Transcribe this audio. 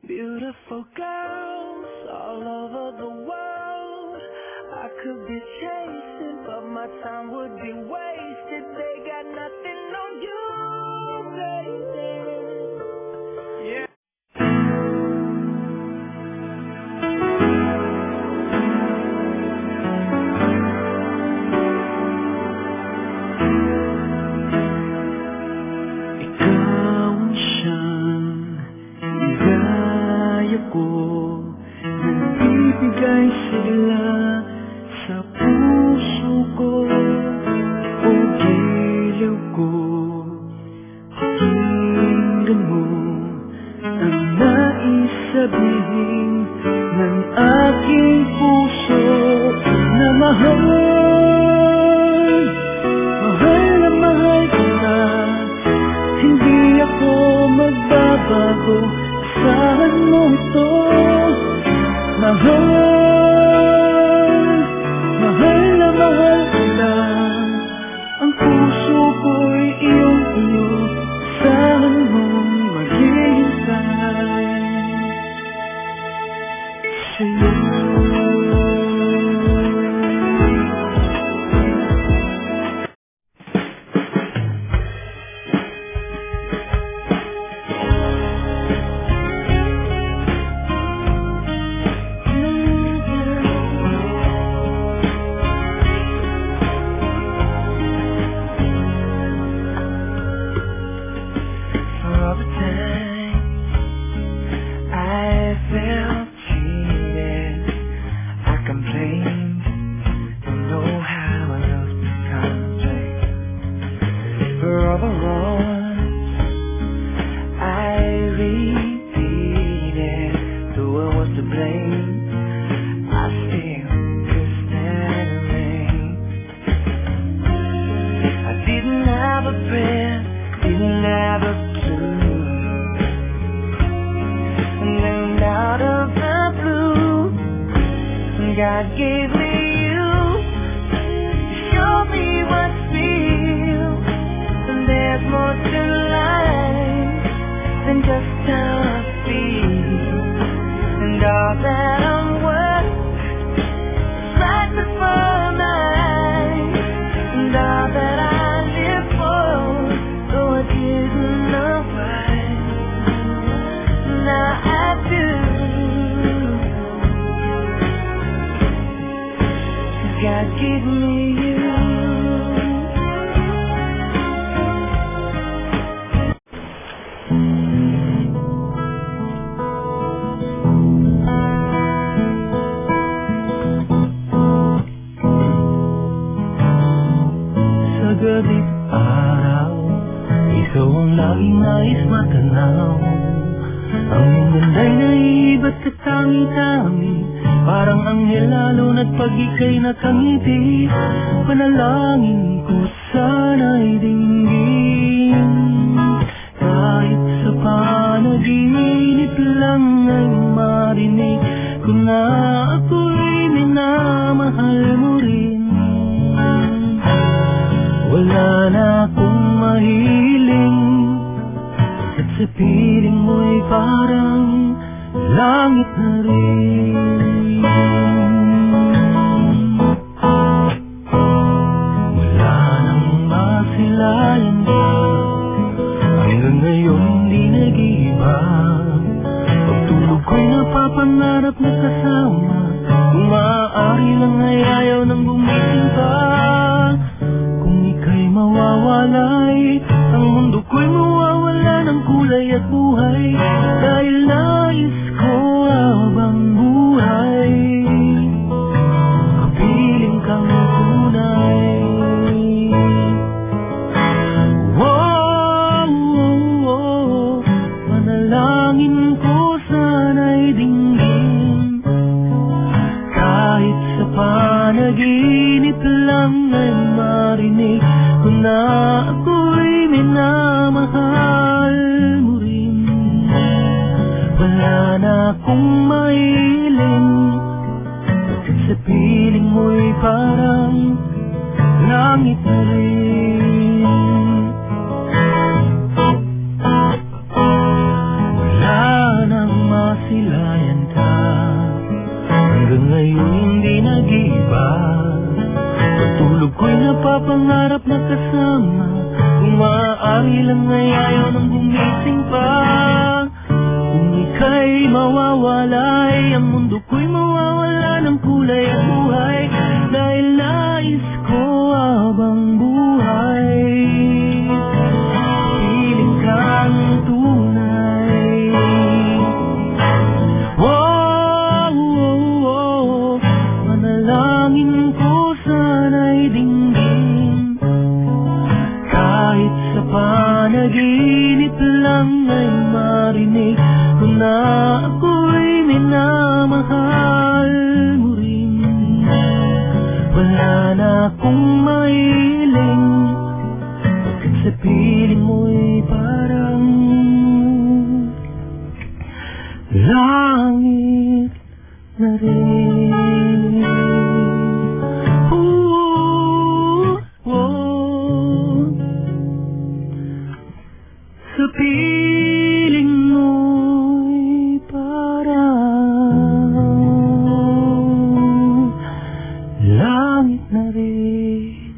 Beautiful girls all over the world. I could be chasing, but my time would be wasted. They got nothing on you, baby. Yeah. Ikaw ang siyang ligaya ko, nagbibigay sigla sa puso ko. O giliw ko, pakinggan mo ang nais sabihin ng aking puso na mahal. Mahal na mahal kita, hindi ako magbabago. Asahan mo ito. Mahal, mahal na mahal kita. Ang puso ko'y iyong-iyo. Asahan mong maghihintay sa'yo. God gave me you to show me what's real, and there's more to life than just how I feel, and all that I'm worth is right before my eyes, and all that I live for, though I didn't know why, now I do. God give me you. Sa gabing araw, ikaw ang laging nais matanaw. Ang iyong ganda'y naiba't katangi-tangi, parang anghel lalo na't pag ika'y nakangiti. Panalangin ko sana'y dinggin, kahit sa panaginip lang ay marinig ko na ako'y minamahal mo rin. Wala na akong mahiling, at sa piling mo'y parang langit na rin. Wala nang masilayan ka, hanggang ngayon di nag-iiba. Pagtulog ko'y napapangarap na kasama, kung maaari lang ay ayaw nang gumising pa. Kung ika'y mawawalay, ang mundo ko'y mawawala ng kulay at buhay, dahil nais ko habang buhay kapiling kang tunay. Manalangin ko sana'y dinggin, kahit sa panaginip lang ay marinig ko na ako'y minamahal mo rin. Wala na akong mahiling, at sa piling mo'y parang langit na rin. Wala nang mas mawawalay, ang mundo ko'y mawawala ng kulay at buhay, dahil nais ko habang buhay piling kang tunay. Oh, oh, oh, manalangin ko sana'y dinggin, kahit sa panaginip lang ay marinig ko na ako'y minamahal mo rin. Wala na akong mahiling, pagkat sa piling mo'y parang langit na rin. Ooh, oh, sa piling mo'y parang langit na rin.